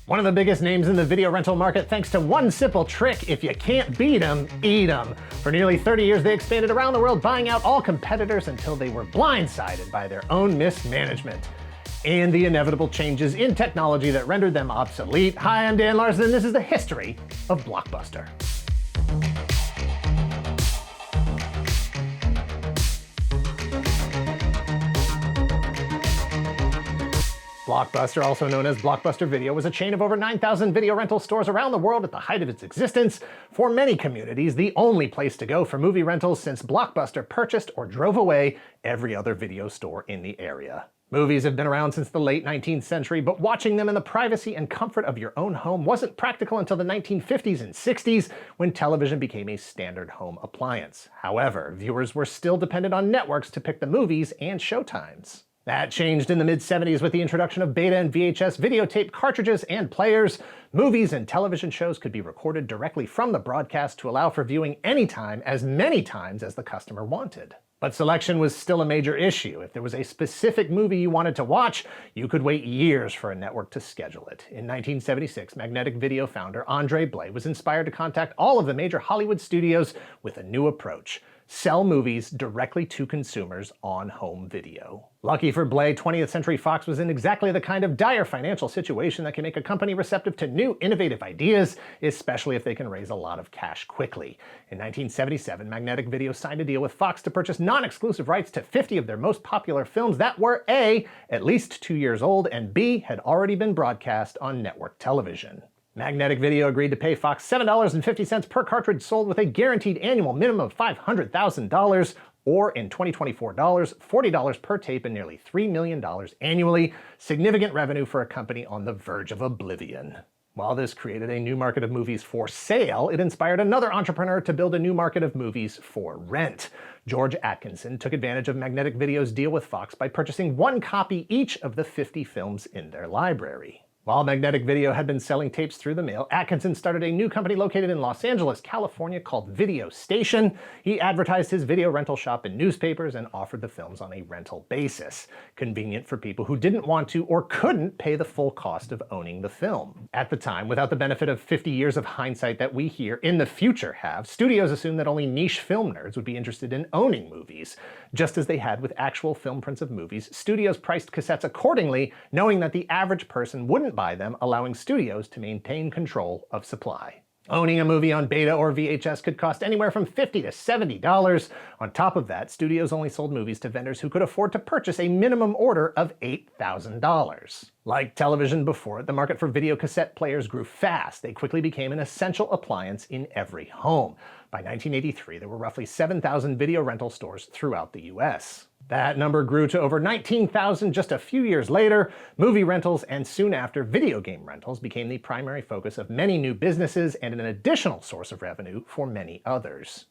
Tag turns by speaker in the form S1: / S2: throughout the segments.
S1: One of the biggest names in the video rental market thanks to one simple trick: if you can't beat them, eat them. For nearly 30 years, they expanded around the world, buying out all competitors until they were blindsided by their own mismanagement and the inevitable changes in technology that rendered them obsolete. Hi, I'm Dan Larson, and this is the history of Blockbuster. Blockbuster, also known as Blockbuster Video, was a chain of over 9,000 video rental stores around the world at the height of its existence. For many communities, the only place to go for movie rentals, since Blockbuster purchased or drove away every other video store in the area. Movies have been around since the late 19th century, but watching them in the privacy and comfort of your own home wasn't practical until the 1950s and 60s, when television became a standard home appliance. However, viewers were still dependent on networks to pick the movies and showtimes. That changed in the mid-70s with the introduction of beta and VHS videotape cartridges and players. Movies and television shows could be recorded directly from the broadcast to allow for viewing anytime, as many times as the customer wanted. But selection was still a major issue. If there was a specific movie you wanted to watch, you could wait years for a network to schedule it. In 1976, Magnetic Video founder Andre Blay was inspired to contact all of the major Hollywood studios with a new approach: sell movies directly to consumers on home video. Lucky for Blay, 20th Century Fox was in exactly the kind of dire financial situation that can make a company receptive to new, innovative ideas, especially if they can raise a lot of cash quickly. In 1977, Magnetic Video signed a deal with Fox to purchase non-exclusive rights to 50 of their most popular films that were A, at least 2 years old, and B, had already been broadcast on network television. Magnetic Video agreed to pay Fox $7.50 per cartridge sold, with a guaranteed annual minimum of $500,000, or in 2024 dollars, $40 per tape, and nearly $3 million annually. Significant revenue for a company on the verge of oblivion. While this created a new market of movies for sale, it inspired another entrepreneur to build a new market of movies for rent. George Atkinson took advantage of Magnetic Video's deal with Fox by purchasing one copy each of the 50 films in their library. While Magnetic Video had been selling tapes through the mail, Atkinson started a new company located in Los Angeles, California called Video Station. He advertised his video rental shop in newspapers and offered the films on a rental basis. Convenient for people who didn't want to or couldn't pay the full cost of owning the film. At the time, without the benefit of 50 years of hindsight that we here in the future have, studios assumed that only niche film nerds would be interested in owning movies. Just as they had with actual film prints of movies, studios priced cassettes accordingly, knowing that the average person wouldn't buy them, allowing studios to maintain control of supply. Owning a movie on beta or VHS could cost anywhere from $50 to $70. On top of that, studios only sold movies to vendors who could afford to purchase a minimum order of $8,000. Like television before it, the market for video cassette players grew fast. They quickly became an essential appliance in every home. By 1983, there were roughly 7,000 video rental stores throughout the US. That number grew to over 19,000 just a few years later. Movie rentals and soon after video game rentals became the primary focus of many new businesses and an additional source of revenue for many others.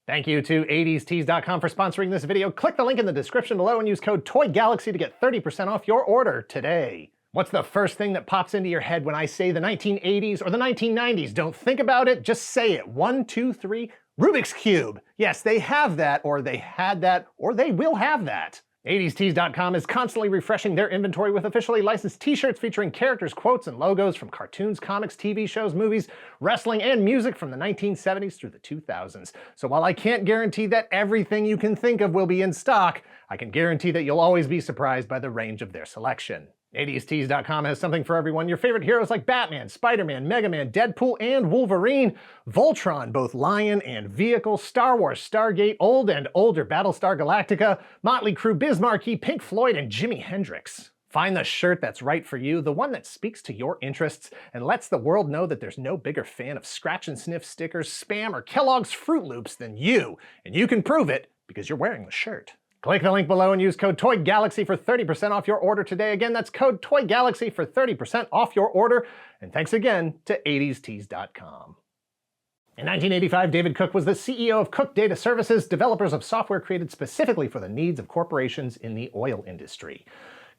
S1: Thank you to 80stees.com for sponsoring this video. Click the link in the description below and use code TOYGALAXY to get 30% off your order today. What's the first thing that pops into your head when I say the 1980s or the 1990s? Don't think about it, just say it. 1, 2, 3. Rubik's Cube. Yes, they have that, or they had that, or they will have that. 80stees.com is constantly refreshing their inventory with officially licensed t-shirts featuring characters, quotes, and logos from cartoons, comics, TV shows, movies, wrestling, and music from the 1970s through the 2000s. So while I can't guarantee that everything you can think of will be in stock, I can guarantee that you'll always be surprised by the range of their selection. 80stees.com has something for everyone. Your favorite heroes like Batman, Spider-Man, Mega Man, Deadpool, and Wolverine, Voltron, both Lion and Vehicle, Star Wars, Stargate, old and older Battlestar Galactica, Motley Crue, Biz Markie, Pink Floyd, and Jimi Hendrix. Find the shirt that's right for you, the one that speaks to your interests, and lets the world know that there's no bigger fan of scratch and sniff stickers, Spam, or Kellogg's Fruit Loops than you. And you can prove it because you're wearing the shirt. Click the link below and use code TOYGALAXY for 30% off your order today. Again, that's code TOYGALAXY for 30% off your order. And thanks again to 80stees.com. In 1985, David Cook was the CEO of Cook Data Services, developers of software created specifically for the needs of corporations in the oil industry.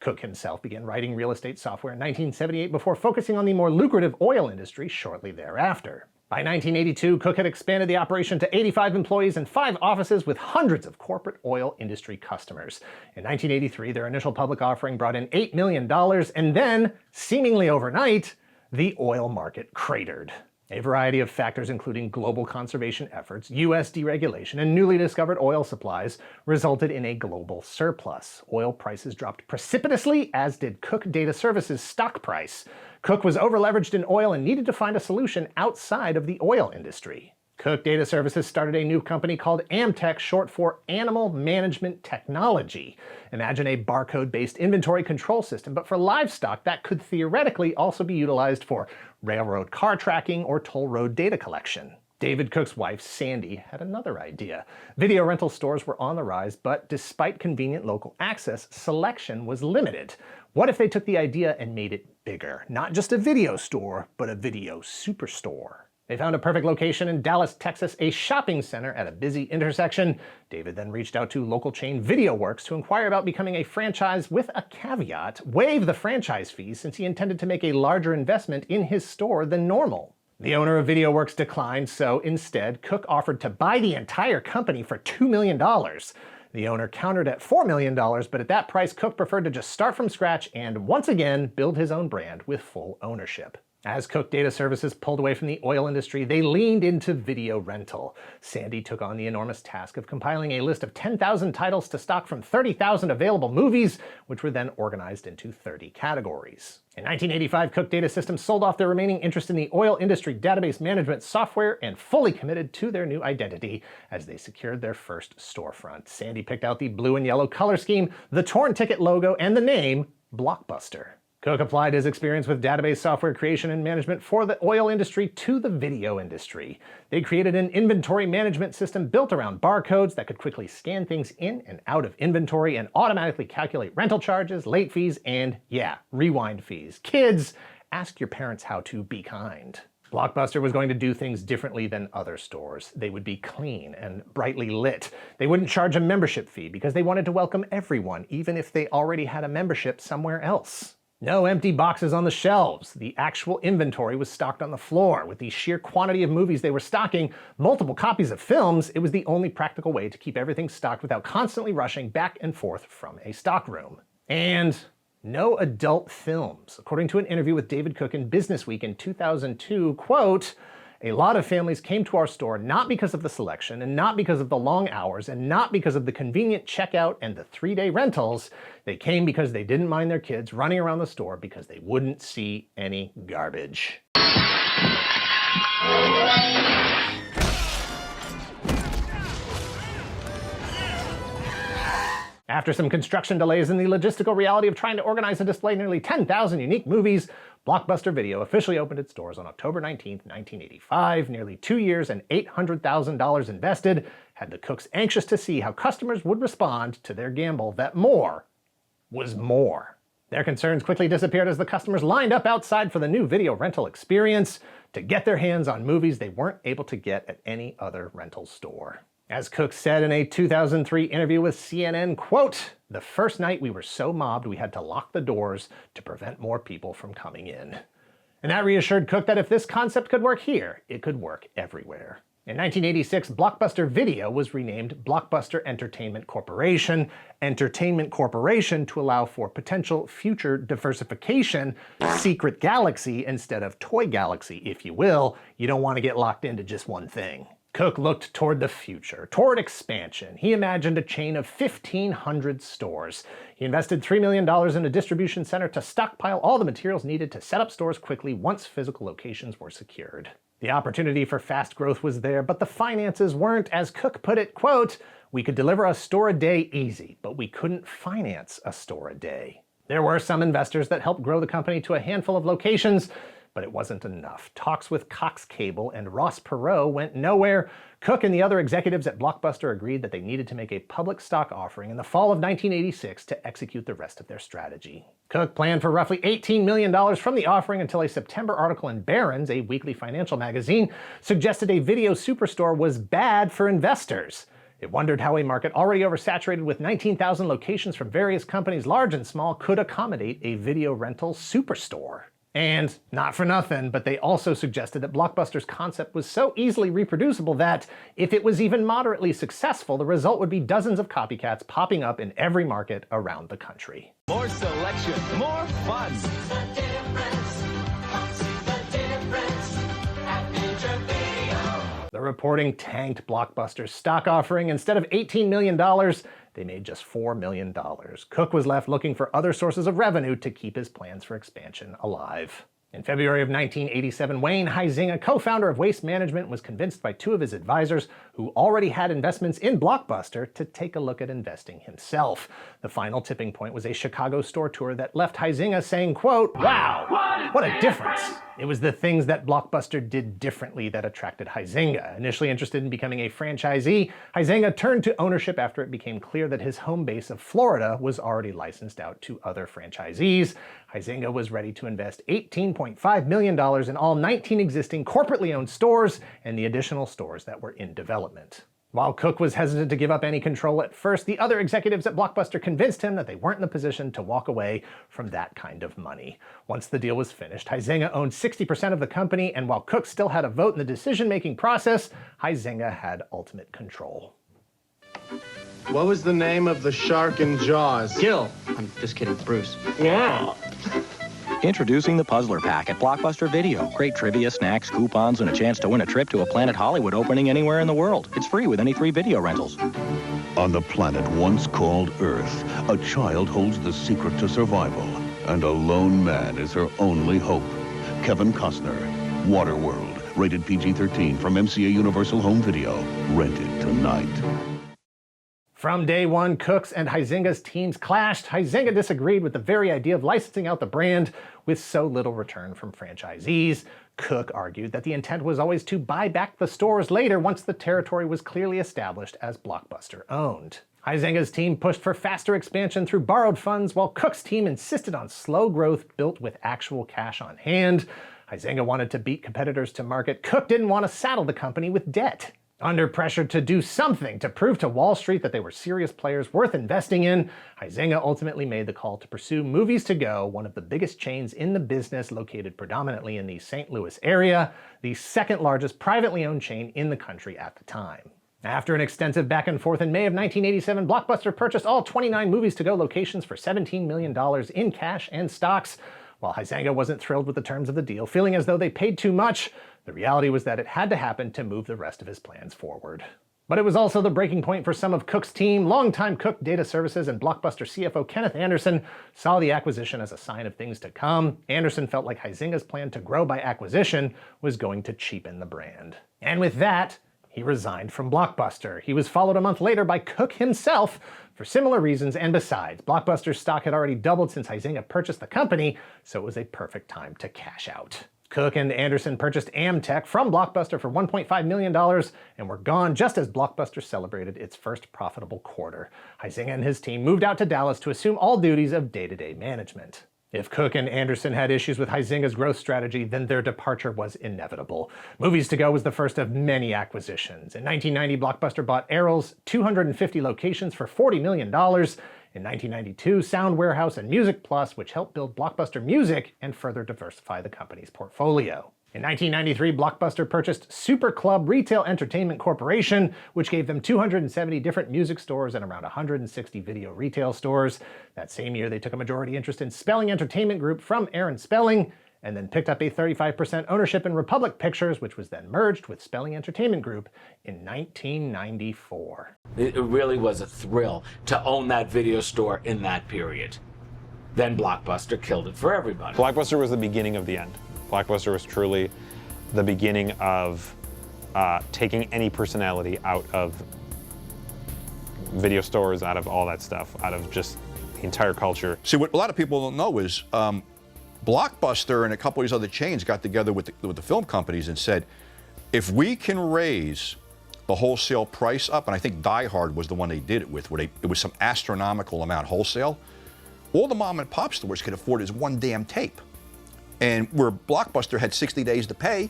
S1: Cook himself began writing real estate software in 1978 before focusing on the more lucrative oil industry shortly thereafter. By 1982, Cook had expanded the operation to 85 employees and 5 offices with hundreds of corporate oil industry customers. In 1983, their initial public offering brought in $8 million, and then, seemingly overnight, the oil market cratered. A variety of factors, including global conservation efforts, U.S. deregulation, and newly discovered oil supplies, resulted in a global surplus. Oil prices dropped precipitously, as did Cook Data Services' stock price. Cook was overleveraged in oil and needed to find a solution outside of the oil industry. Cook Data Services started a new company called Amtech, short for Animal Management Technology. Imagine a barcode-based inventory control system, but for livestock that could theoretically also be utilized for railroad car tracking or toll road data collection. David Cook's wife, Sandy, had another idea. Video rental stores were on the rise, but despite convenient local access, selection was limited. What if they took the idea and made it bigger? Not just a video store, but a video superstore. They found a perfect location in Dallas, Texas, a shopping center at a busy intersection. David then reached out to local chain VideoWorks to inquire about becoming a franchise with a caveat: waive the franchise fees since he intended to make a larger investment in his store than normal. The owner of VideoWorks declined, so instead, Cook offered to buy the entire company for $2 million. The owner countered at $4 million, but at that price, Cook preferred to just start from scratch and once again build his own brand with full ownership. As Cook Data Services pulled away from the oil industry, they leaned into video rental. Sandy took on the enormous task of compiling a list of 10,000 titles to stock from 30,000 available movies, which were then organized into 30 categories. In 1985, Cook Data Systems sold off their remaining interest in the oil industry database management software and fully committed to their new identity as they secured their first storefront. Sandy picked out the blue and yellow color scheme, the torn ticket logo, and the name Blockbuster. Cook applied his experience with database software creation and management for the oil industry to the video industry. They created an inventory management system built around barcodes that could quickly scan things in and out of inventory and automatically calculate rental charges, late fees, and yeah, rewind fees. Kids, ask your parents how to be kind. Blockbuster was going to do things differently than other stores. They would be clean and brightly lit. They wouldn't charge a membership fee because they wanted to welcome everyone, even if they already had a membership somewhere else. No empty boxes on the shelves. The actual inventory was stocked on the floor. With the sheer quantity of movies they were stocking, multiple copies of films, it was the only practical way to keep everything stocked without constantly rushing back and forth from a stockroom. And no adult films. According to an interview with David Cook in Businessweek in 2002, quote, "A lot of families came to our store not because of the selection and not because of the long hours and not because of the convenient checkout and the 3-day rentals. They came because they didn't mind their kids running around the store because they wouldn't see any garbage." After some construction delays and the logistical reality of trying to organize and display nearly 10,000 unique movies, Blockbuster Video officially opened its doors on October 19, 1985. Nearly 2 years and $800,000 invested had the Cooks anxious to see how customers would respond to their gamble that more was more. Their concerns quickly disappeared as the customers lined up outside for the new video rental experience to get their hands on movies they weren't able to get at any other rental store. As Cook said in a 2003 interview with CNN, quote, "The first night we were so mobbed we had to lock the doors to prevent more people from coming in." And that reassured Cook that if this concept could work here, it could work everywhere. In 1986, Blockbuster Video was renamed Blockbuster Entertainment Corporation to allow for potential future diversification, Secret Galaxy instead of Toy Galaxy, if you will. You don't want to get locked into just one thing. Cook looked toward the future, toward expansion. He imagined a chain of 1,500 stores. He invested $3 million in a distribution center to stockpile all the materials needed to set up stores quickly once physical locations were secured. The opportunity for fast growth was there, but the finances weren't. As Cook put it, quote, "We could deliver a store a day easy, but we couldn't finance a store a day." There were some investors that helped grow the company to a handful of locations, but it wasn't enough. Talks with Cox Cable and Ross Perot went nowhere. Cook and the other executives at Blockbuster agreed that they needed to make a public stock offering in the fall of 1986 to execute the rest of their strategy. Cook planned for roughly $18 million from the offering until a September article in Barron's, a weekly financial magazine, suggested a video superstore was bad for investors. It wondered how a market already oversaturated with 19,000 locations from various companies, large and small, could accommodate a video rental superstore. And not for nothing, but they also suggested that Blockbuster's concept was so easily reproducible that, if it was even moderately successful, the result would be dozens of copycats popping up in every market around the country.
S2: More selection, more fun.
S1: reporting tanked Blockbuster's stock offering. Instead of $18 million, they made just $4 million. Cook was left looking for other sources of revenue to keep his plans for expansion alive. In February of 1987, Wayne Huizenga, co-founder of Waste Management, was convinced by two of his advisors, who already had investments in Blockbuster, to take a look at investing himself. The final tipping point was a Chicago store tour that left Huizenga saying, quote, "Wow, what a difference." It was the things that Blockbuster did differently that attracted Huizenga. Initially interested in becoming a franchisee, Huizenga turned to ownership after it became clear that his home base of Florida was already licensed out to other franchisees. Huizenga was ready to invest $18.5 million in all 19 existing corporately owned stores and the additional stores that were in development. While Cook was hesitant to give up any control at first, the other executives at Blockbuster convinced him that they weren't in a position to walk away from that kind of money. Once the deal was finished, Huizenga owned 60% of the company, and while Cook still had a vote in the decision-making process, Huizenga had ultimate control.
S2: What was the name of the shark in Jaws?
S3: Gil. I'm just kidding, Bruce.
S2: Yeah.
S4: Introducing the Puzzler Pack at Blockbuster Video. Great trivia, snacks, coupons, and a chance to win a trip to a Planet Hollywood opening anywhere in the world. It's free with any 3 video rentals.
S5: On the planet once called Earth, a child holds the secret to survival, and a lone man is her only hope. Kevin Costner, Waterworld, rated PG-13 from MCA Universal Home Video. Rented tonight.
S1: From day one, Cook's and Huizenga's teams clashed. Huizenga disagreed with the very idea of licensing out the brand with so little return from franchisees. Cook argued that the intent was always to buy back the stores later once the territory was clearly established as Blockbuster owned. Huizenga's team pushed for faster expansion through borrowed funds, while Cook's team insisted on slow growth built with actual cash on hand. Huizenga wanted to beat competitors to market. Cook didn't want to saddle the company with debt. Under pressure to do something to prove to Wall Street that they were serious players worth investing in, Huizenga ultimately made the call to pursue Movies to Go, one of the biggest chains in the business located predominantly in the St. Louis area, the second largest privately owned chain in the country at the time. After an extensive back and forth in May of 1987, Blockbuster purchased all 29 Movies to Go locations for $17 million in cash and stocks. While Huizenga wasn't thrilled with the terms of the deal, feeling as though they paid too much, the reality was that it had to happen to move the rest of his plans forward. But it was also the breaking point for some of Cook's team. Longtime Cook Data Services and Blockbuster CFO Kenneth Anderson saw the acquisition as a sign of things to come. Anderson felt like Huizenga's plan to grow by acquisition was going to cheapen the brand. And with that, he resigned from Blockbuster. He was followed a month later by Cook himself for similar reasons, and besides, Blockbuster's stock had already doubled since Huizenga purchased the company, so it was a perfect time to cash out. Cook and Anderson purchased Amtech from Blockbuster for $1.5 million and were gone just as Blockbuster celebrated its first profitable quarter. Huizenga and his team moved out to Dallas to assume all duties of day-to-day management. If Cook and Anderson had issues with Huizenga's growth strategy, then their departure was inevitable. Movies to Go was the first of many acquisitions. In 1990, Blockbuster bought Errol's 250 locations for $40 million. In 1992, Sound Warehouse and Music Plus, which helped build Blockbuster Music and further diversify the company's portfolio. In 1993, Blockbuster purchased Super Club Retail Entertainment Corporation, which gave them 270 different music stores and around 160 video retail stores. That same year, they took a majority interest in Spelling Entertainment Group from Aaron Spelling, and then picked up a 35% ownership in Republic Pictures, which was then merged with Spelling Entertainment Group in 1994.
S6: It really was a thrill to own that video store in that period. Then Blockbuster killed it for everybody.
S7: Blockbuster was the beginning of the end. Blockbuster was truly the beginning of taking any personality out of video stores, out of all that stuff, out of just the entire culture.
S8: See, what a lot of people don't know is Blockbuster and a couple of these other chains got together with the film companies and said, if we can raise the wholesale price up, and I think Die Hard was the one they did it with, where it was some astronomical amount wholesale, all the mom and pop stores could afford is one damn tape. And where Blockbuster had 60 days to pay,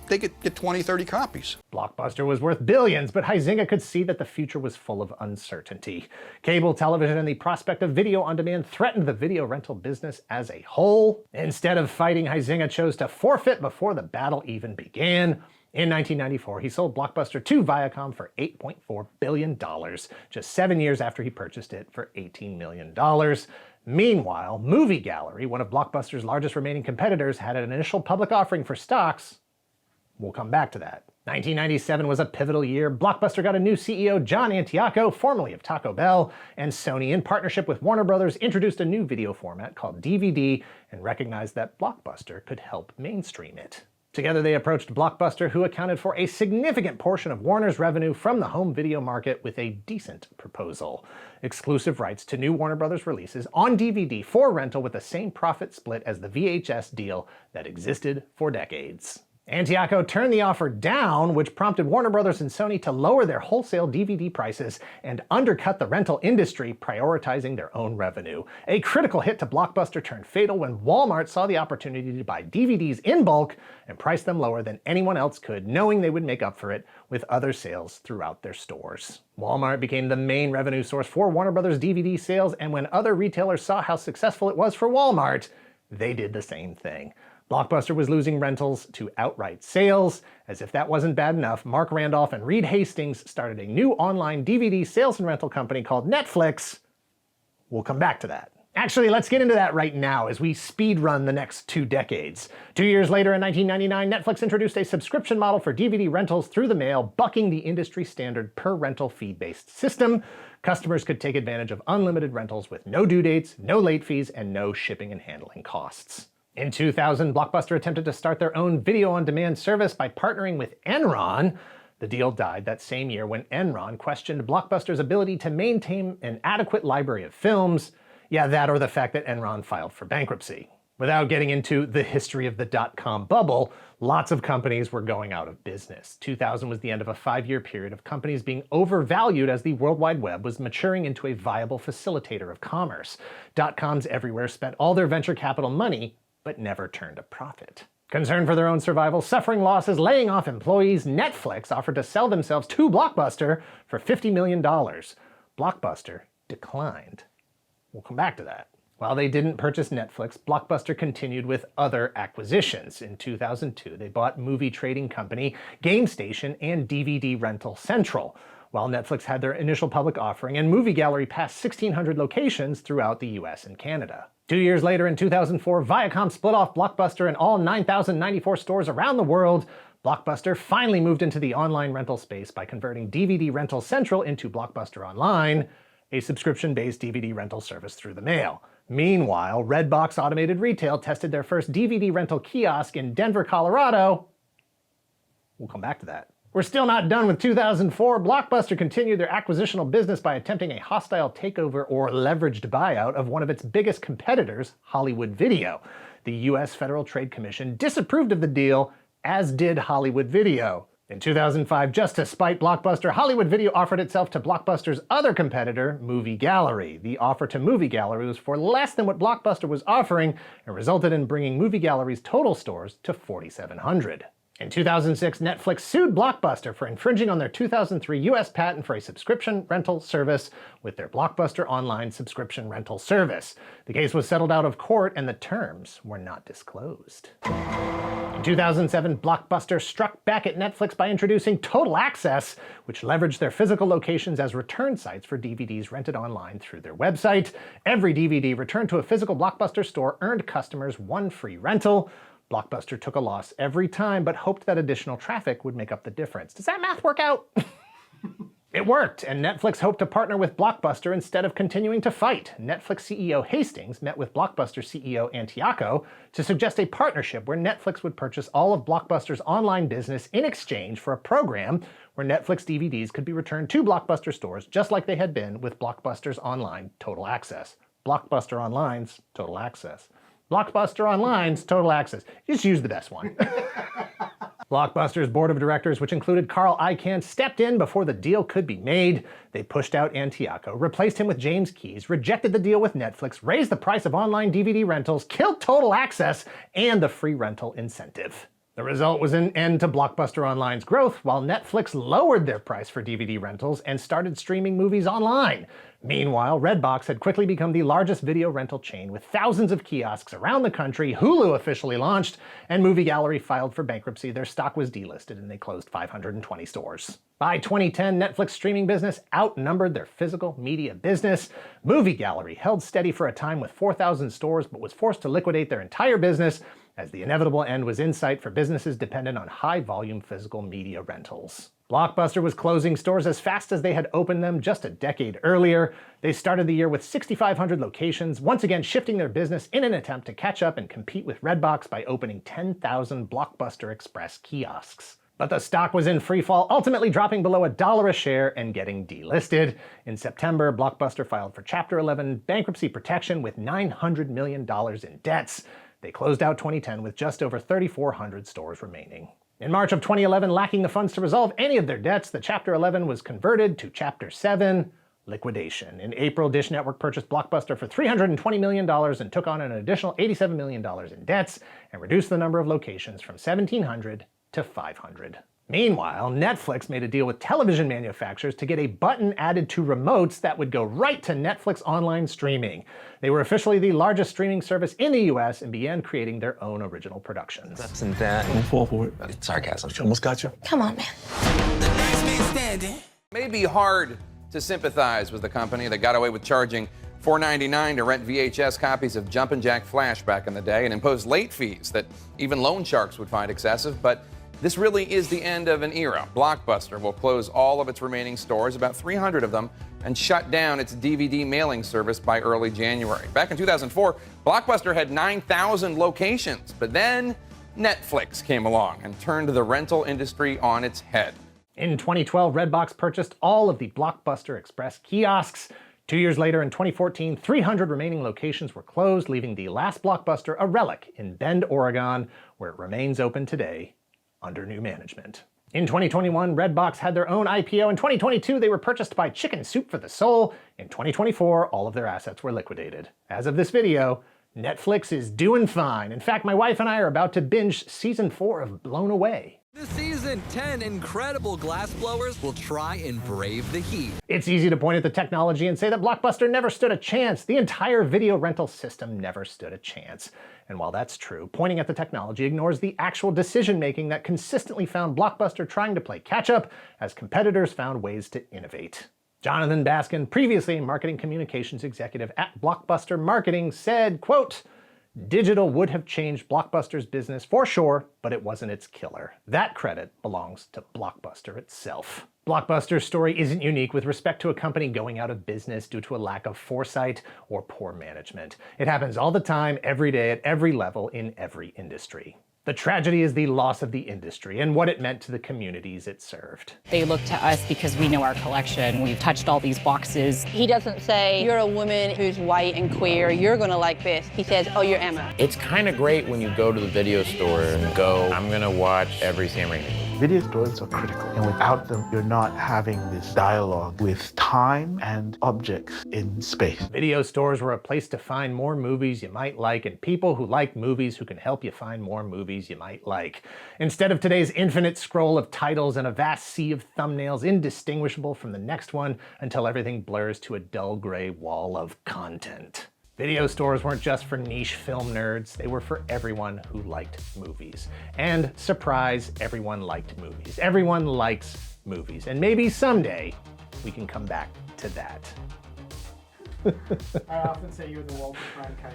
S8: they could get 20, 30 copies.
S1: Blockbuster was worth billions, but Huizenga could see that the future was full of uncertainty. Cable television and the prospect of video on demand threatened the video rental business as a whole. Instead of fighting, Huizenga chose to forfeit before the battle even began. In 1994, he sold Blockbuster to Viacom for $8.4 billion, just 7 years after he purchased it for $18 million. Meanwhile, Movie Gallery, one of Blockbuster's largest remaining competitors, had an initial public offering for stocks. We'll come back to that 1997 was a pivotal year. Blockbuster got a new CEO, John Antioco, formerly of Taco Bell, and Sony, in partnership with Warner Brothers, introduced a new video format called DVD and recognized that Blockbuster could help mainstream it. Together they approached Blockbuster, who accounted for a significant portion of Warner's revenue from the home video market, with a decent proposal: exclusive rights to new Warner Brothers releases on DVD for rental with the same profit split as the VHS deal that existed for decades. Antioco turned the offer down, which prompted Warner Brothers and Sony to lower their wholesale DVD prices and undercut the rental industry, prioritizing their own revenue. A critical hit to Blockbuster turned fatal when Walmart saw the opportunity to buy DVDs in bulk and price them lower than anyone else could, knowing they would make up for it with other sales throughout their stores. Walmart became the main revenue source for Warner Brothers DVD sales, and when other retailers saw how successful it was for Walmart, they did the same thing. Blockbuster was losing rentals to outright sales. As if that wasn't bad enough, Mark Randolph and Reed Hastings started a new online DVD sales and rental company called Netflix. We'll come back to that. Actually, let's get into that right now as we speed run the next 2 decades. 2 years later, in 1999, Netflix introduced a subscription model for DVD rentals through the mail, bucking the industry standard per rental fee-based system. Customers could take advantage of unlimited rentals with no due dates, no late fees, and no shipping and handling costs. In 2000, Blockbuster attempted to start their own video-on-demand service by partnering with Enron. The deal died that same year when Enron questioned Blockbuster's ability to maintain an adequate library of films. Yeah, that or the fact that Enron filed for bankruptcy. Without getting into the history of the dot-com bubble, lots of companies were going out of business. 2000 was the end of a 5-year period of companies being overvalued as the World Wide Web was maturing into a viable facilitator of commerce. Dot-coms everywhere spent all their venture capital money, but never turned a profit. Concerned for their own survival, suffering losses, laying off employees, Netflix offered to sell themselves to Blockbuster for $50 million. Blockbuster declined. We'll come back to that. While they didn't purchase Netflix, Blockbuster continued with other acquisitions. In 2002, they bought movie trading company GameStation and DVD Rental Central, while Netflix had their initial public offering and Movie Gallery passed 1,600 locations throughout the US and Canada. 2 years later, in 2004, Viacom split off Blockbuster and all 9,094 stores around the world. Blockbuster finally moved into the online rental space by converting DVD Rental Central into Blockbuster Online, a subscription-based DVD rental service through the mail. Meanwhile, Redbox Automated Retail tested their first DVD rental kiosk in Denver, Colorado. We'll come back to that. We're still not done with 2004. Blockbuster continued their acquisitional business by attempting a hostile takeover or leveraged buyout of one of its biggest competitors, Hollywood Video. The US Federal Trade Commission disapproved of the deal, as did Hollywood Video. In 2005, just to spite Blockbuster, Hollywood Video offered itself to Blockbuster's other competitor, Movie Gallery. The offer to Movie Gallery was for less than what Blockbuster was offering and resulted in bringing Movie Gallery's total stores to 4,700. In 2006, Netflix sued Blockbuster for infringing on their 2003 US patent for a subscription rental service with their Blockbuster Online subscription rental service. The case was settled out of court and the terms were not disclosed. In 2007, Blockbuster struck back at Netflix by introducing Total Access, which leveraged their physical locations as return sites for DVDs rented online through their website. Every DVD returned to a physical Blockbuster store earned customers 1 free rental. Blockbuster took a loss every time, but hoped that additional traffic would make up the difference. Does that math work out? It worked, and Netflix hoped to partner with Blockbuster instead of continuing to fight. Netflix CEO Hastings met with Blockbuster CEO Antioco to suggest a partnership where Netflix would purchase all of Blockbuster's online business in exchange for a program where Netflix DVDs could be returned to Blockbuster stores just like they had been with Blockbuster's online Total Access. Blockbuster Online's Total Access. Blockbuster Online's Total Access. Just use the best one. Blockbuster's board of directors, which included Carl Icahn, stepped in before the deal could be made. They pushed out Antioco, replaced him with James Keyes, rejected the deal with Netflix, raised the price of online DVD rentals, killed Total Access, and the free rental incentive. The result was an end to Blockbuster Online's growth, while Netflix lowered their price for DVD rentals and started streaming movies online. Meanwhile, Redbox had quickly become the largest video rental chain with thousands of kiosks around the country. Hulu officially launched, and Movie Gallery filed for bankruptcy. Their stock was delisted and they closed 520 stores. By 2010, Netflix streaming business outnumbered their physical media business. Movie Gallery held steady for a time with 4,000 stores, but was forced to liquidate their entire business as the inevitable end was in sight for businesses dependent on high-volume physical media rentals. Blockbuster was closing stores as fast as they had opened them just a decade earlier. They started the year with 6,500 locations, once again shifting their business in an attempt to catch up and compete with Redbox by opening 10,000 Blockbuster Express kiosks. But the stock was in freefall, ultimately dropping below $1 a share and getting delisted. In September, Blockbuster filed for Chapter 11 bankruptcy protection with $900 million in debts. They closed out 2010 with just over 3,400 stores remaining. In March of 2011, lacking the funds to resolve any of their debts, the Chapter 11 was converted to Chapter 7, liquidation. In April, Dish Network purchased Blockbuster for $320 million and took on an additional $87 million in debts and reduced the number of locations from 1,700 to 500. Meanwhile, Netflix made a deal with television manufacturers to get a button added to remotes that would go right to Netflix online streaming. They were officially the largest streaming service in the US and began creating their own original productions.
S9: That's and that. Don't fall for it. It's sarcasm. She almost got you.
S10: Come on, man.
S11: The last man standing. It may be hard to sympathize with the company that got away with charging $4.99 to rent VHS copies of Jumpin' Jack Flash back in the day and imposed late fees that even loan sharks would find excessive, but this really is the end of an era. Blockbuster will close all of its remaining stores, about 300 of them, and shut down its DVD mailing service by early January. Back in 2004, Blockbuster had 9,000 locations, but then Netflix came along and turned the rental industry on its head.
S1: In 2012, Redbox purchased all of the Blockbuster Express kiosks. 2 years later, in 2014, 300 remaining locations were closed, leaving the last Blockbuster a relic in Bend, Oregon, where it remains open today under new management. In 2021, Redbox had their own IPO. In 2022, they were purchased by Chicken Soup for the Soul. In 2024, all of their assets were liquidated. As of this video, Netflix is doing fine. In fact, my wife and I are about to binge season 4 of Blown Away.
S12: This season, 10 incredible glassblowers will try and brave the heat.
S1: It's easy to point at the technology and say that Blockbuster never stood a chance. The entire video rental system never stood a chance. And while that's true, pointing at the technology ignores the actual decision-making that consistently found Blockbuster trying to play catch-up as competitors found ways to innovate. Jonathan Baskin, previously a marketing communications executive at Blockbuster Marketing, said, quote, "Digital would have changed Blockbuster's business for sure, but it wasn't its killer. That credit belongs to Blockbuster itself." Blockbuster's story isn't unique with respect to a company going out of business due to a lack of foresight or poor management. It happens all the time, every day, at every level, in every industry. The tragedy is the loss of the industry and what it meant to the communities it served.
S10: They look to us because we know our collection. We've touched all these boxes.
S13: He doesn't say, you're a woman who's white and queer, you're gonna like this. He says, oh, you're Emma.
S14: It's kind of great when you go to the video store and go, I'm gonna watch every Sam Raimi movie.
S15: Video stores are critical, and without them, you're not having this dialogue with time and objects in space.
S1: Video stores were a place to find more movies you might like and people who like movies who can help you find more movies you might like. Instead of today's infinite scroll of titles and a vast sea of thumbnails indistinguishable from the next one until everything blurs to a dull gray wall of content. Video stores weren't just for niche film nerds, they were for everyone who liked movies. And surprise, everyone liked movies. Everyone likes movies. And maybe someday we can come back to that.
S16: I often say you're the Walter Cronkite.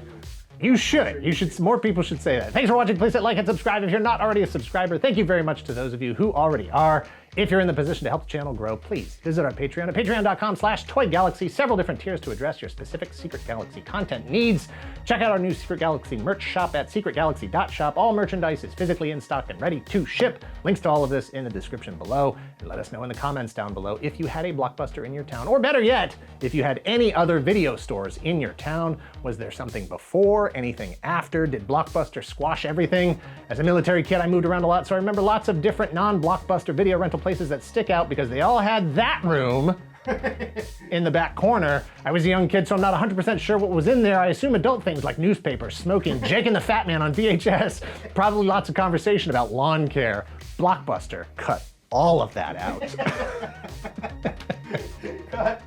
S1: You should. More people should say that. Thanks for watching. Please hit like and subscribe if you're not already a subscriber. Thank you very much to those of you who already are. If you're in the position to help the channel grow, please visit our Patreon at patreon.com/toygalaxy. Several different tiers to address your specific Secret Galaxy content needs. Check out our new Secret Galaxy merch shop at secretgalaxy.shop. All merchandise is physically in stock and ready to ship. Links to all of this in the description below. And let us know in the comments down below if you had a Blockbuster in your town, or better yet, if you had any other video stores in your town. Was there something before, anything after? Did Blockbuster squash everything? As a military kid, I moved around a lot, so I remember lots of different non-Blockbuster video rental places that stick out because they all had that room in the back corner. I was a young kid, so I'm not 100% sure what was in there. I assume adult things like newspapers, smoking, Jake and the Fat Man on VHS, probably lots of conversation about lawn care. Blockbuster cut all of that out.
S16: Cut.